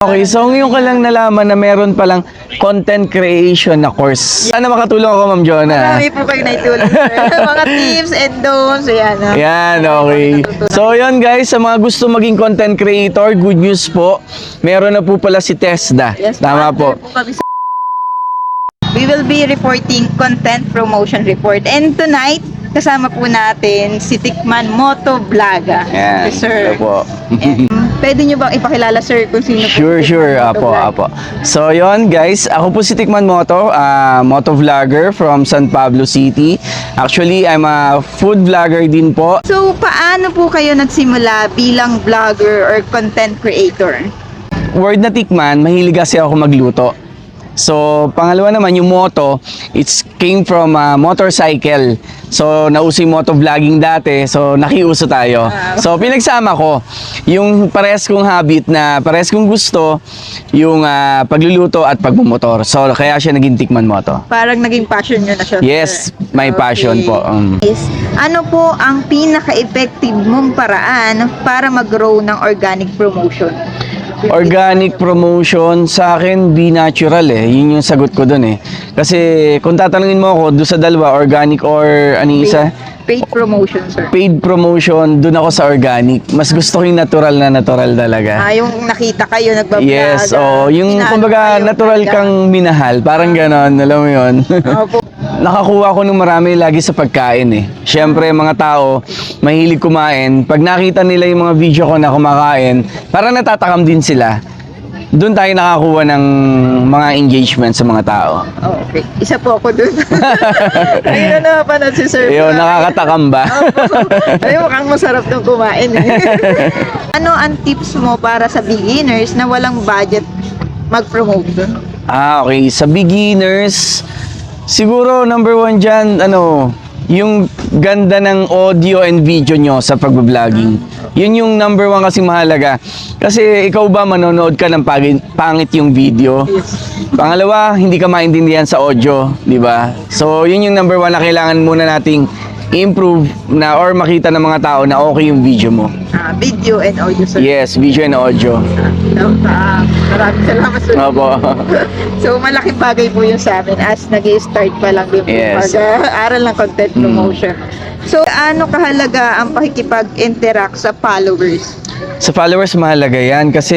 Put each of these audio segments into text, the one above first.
Okay, so ngayon ka lang nalaman na meron palang content creation na course. Sana makatulong ako, Ma'am Jonah. Marami po kayo naitulong, sir. Mga tips and don'ts. Ayan. Yan, okay. So yun guys, sa mga gusto maging content creator, good news po. Meron na po pala si TESDA. Yes, Tama po. kami sa... We will be reporting content promotion report. And tonight, kasama po natin si Tikman Moto Vloga. Yan, Yes, sir. ito po. Pwede nyo bang ipakilala, sir, kung sino po? Sure, apo. So yon guys, ako po si Tikman Moto, moto vlogger from San Pablo City. Actually, I'm a food vlogger din po. So, paano po kayo nagsimula bilang vlogger or content creator? Word na Tikman, mahilig kasi ako magluto. So, pangalawa naman, yung moto, it came from motorcycle. So, nauso yung moto vlogging dati, so nakiuso tayo. So, pinagsama ko yung pares kong habit na pares kong gusto, yung pagluluto at pagmumotor. So, kaya siya naging Tikman Moto. Parang naging passion nyo na siya, Yes, sir. my passion po. Yes. Ano po ang pinaka-effective mong paraan para mag-grow ng organic promotion? Organic promotion, sa akin, be natural eh. Yun yung sagot ko dun eh. Kasi kung tatanungin mo ako, doon sa dalawa, organic or ano yung isa? Paid promotion, sir. Paid promotion, dun ako sa organic. Mas gusto ko yung natural na natural talaga. Yung nakita kayo, nagbablog. Yes, yung kumbaga natural kang minahal. Parang ganon, alam mo yun. Opo. Nakakuha ko ng marami lagi sa pagkain eh. Siyempre, mga tao, mahilig kumain. Pag nakita nila yung mga video ko na kumakain, parang natatakam din sila. Doon tayo nakakuha ng mga engagement sa mga tao. Okay. Isa po ako dun. Ayun na napanood si sir. Yun, nakakatakam ba? Ay, mukhang masarap nung kumain. Ano ang tips mo para sa beginners na walang budget mag-promote dun? Okay. Sa beginners, siguro number one dyan, yung ganda ng audio and video nyo sa pag-vlogging. Yun yung number one kasi mahalaga. Kasi ikaw ba manonood ka ng pangit yung video? Pangalawa, hindi ka maintindihan sa audio, di ba? So, yun yung number one na kailangan muna nating improve na or makita ng mga tao na okay yung video mo. Video and audio, sir. Yes, video and audio. Maraming salamat, sir. Opo. So, malaking bagay po yun sa amin as nag-start pa lang din Yes. mag-aaral ng content promotion. So, ano kahalaga ang pakikipag-interact sa followers? Sa followers, mahalaga yan kasi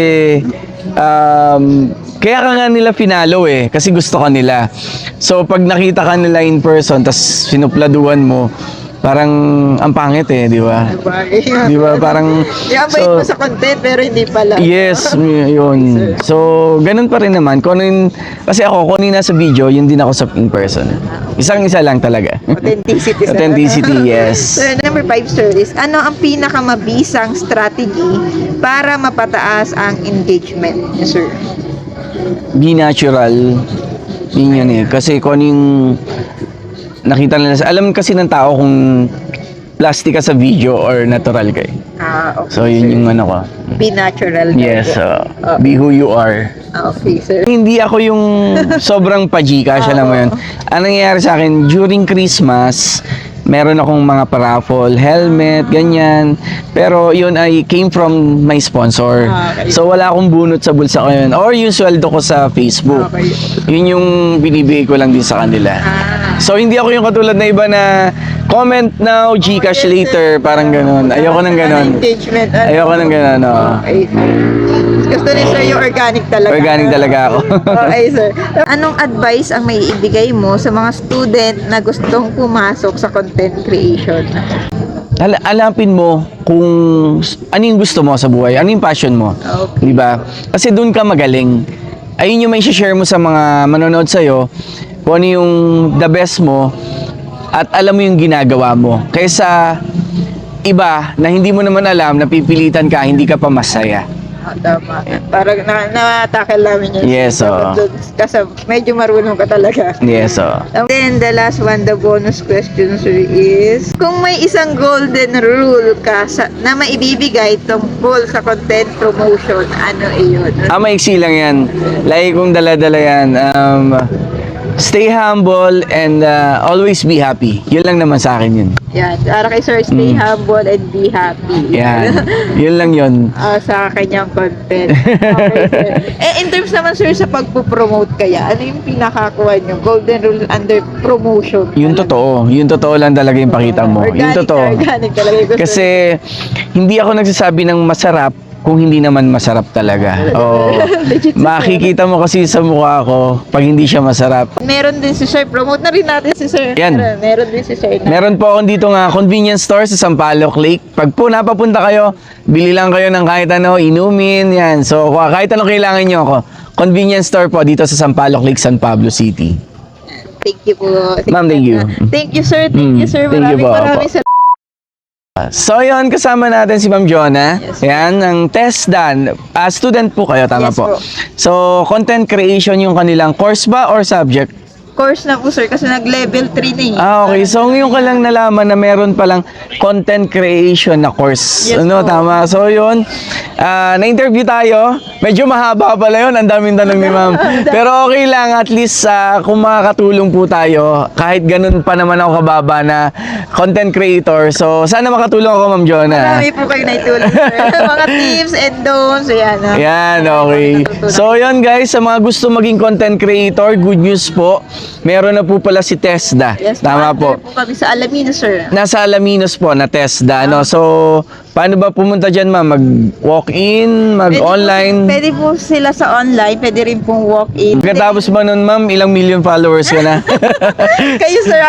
kaya ka nga nila finalo eh kasi gusto ka nila. So, pag nakita ka nila in person tas sinupladuan mo, parang ang pangit eh, di ba? Di ba? Parang Bait mo sa content pero hindi pala. yes, yun. So, ganun pa rin naman. Kung ano yung, kasi ako, kung ano yung nasa video, yun din ako sa in person. Isang-isa lang talaga. Authenticity. sir. Authenticity, yes. So, number 5, sir, is ano ang pinakamabisang strategy para mapataas ang engagement, sir? Be natural. Yun eh. Kasi kung ano yung nakita nila, alam kasi ng tao kung plastic ka sa video or natural ka eh. Okay, So, yun sir. yung ano ko. Be natural. Yes, be who you are. Okay, sir. Hindi ako yung sobrang pajika, alam mo yun. Ang nangyayari sa akin, during Christmas, meron akong mga paraffle, helmet, ganyan. Pero yun ay came from my sponsor. Okay. So wala akong bunot sa bulsa ko yun. Or yung sweldo ko sa Facebook. Okay. Yun yung binibigay ko lang din sa kanila. So hindi ako yung katulad na iba na comment now, Gcash later, parang ganun. Ayoko ng ganun. Engagement. Ayoko ng ganun, Okay, sir. Gusto ni sir yung organic talaga. Organic talaga ako. Okay, sir. Anong advice ang may ibigay mo sa mga student na gustong pumasok sa content creation? Alapin mo kung ano yung gusto mo sa buhay, ano yung passion mo. Okay. Di ba? Kasi doon ka magaling. Ayun yung may share mo sa mga manonood sa'yo, kung ano yung the best mo, at alam mo yung ginagawa mo. Kaysa iba na hindi mo naman alam, napipilitan ka, hindi ka pa masaya. Tama. Parang na-tackle namin yun. Yes, oo. Kasi medyo marunong ka talaga. Yes, oh. And then the last one, the bonus question, sir, is kung may isang golden rule ka na maibibigay tungkol sa content promotion, ano iyon? Maiksi lang yan. Lagi kong dala-dala yan. Stay humble and always be happy. Yun lang naman sa akin yun. Yan. Para kay Sir, stay humble and be happy. Yan. Yun lang yun. Sa kanyang content. Okay, sir. In terms naman, sir, sa pagpo-promote kaya, ano yung pinakakuha nyo? Golden rule under promotion. Yung totoo. Yung totoo lang talaga yung pakita mo. Yung Organic, totoo. organic talaga yung gusto. Kasi hindi ako nagsasabi ng masarap kung hindi naman masarap talaga. Oh, Legit, sir. makikita mo kasi sa mukha ko pag hindi siya masarap. Meron din si Sir. Promote na rin natin si Sir. Yan. Meron din si Sir. Meron po akong dito nga convenience store sa Sampaloc Lake. Pag po napapunta kayo, bili lang kayo ng kahit ano, inumin, yan. So, kahit anong kailangan nyo ako. Convenience store po dito sa Sampaloc Lake, San Pablo City. Thank you po. Ma'am, thank you. Thank you, sir. Thank you, sir. Thank you po, Maraming opo. salamat. So, yun, kasama natin si Ma'am Jonah. Yes. Yan, ng TESDA. Student po kayo, tama Yes, po. po. So, content creation yung kanilang course ba or subject? Course na po, sir, kasi nag-level 3 na eh. Okay. So, ngayon ka lang nalaman na meron palang content creation na course. Yes Ano, po. tama. So, yun. Na-interview tayo. Medyo mahaba pala yun. Ang daming tanong ni ma'am. Pero okay lang. At least, kung makakatulong po tayo, kahit ganun pa naman ako kababa na content creator. So, sana makatulong ako, Ma'am Jonah. Marami po kayo naitulong, sir. Mga tips and don'ts. Ayan. Yan, okay. So, yun guys, sa mga gusto maging content creator, good news po. Meron na po pala si TESDA. Yes, Tama po. po kami sa Alamino, sir. Nasa Alaminos po na TESDA. No? So, paano ba pumunta dyan, ma'am? Mag-walk-in, mag-online? Pwede po sila sa online. Pwede rin pong walk-in. Pagkatapos ba nun, ma'am, ilang million followers ka na? Kayo, sir,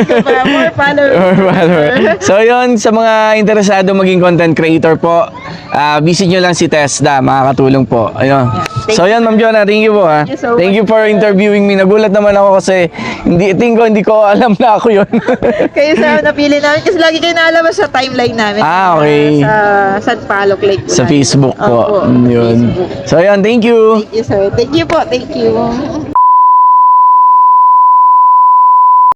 ko pa. More followers. Or whatever. So, yun, sa mga interesado maging content creator po, visit nyo lang si TESDA. Makakatulong po. Ayun. So, yun, Ma'am Jonah, thank you po, ha. Thank you so Thank you for interviewing me. Nagulat naman ako kasi hindi ko alam na ako yun. Kayo, sir, napili namin. Kasi lagi kayo naalabas sa timeline namin. Okay. Sa San Paloc Lake. Sa Facebook po. Opo, Yun. Facebook. So, yun, thank you. Thank you, sir. Thank you po. Thank you.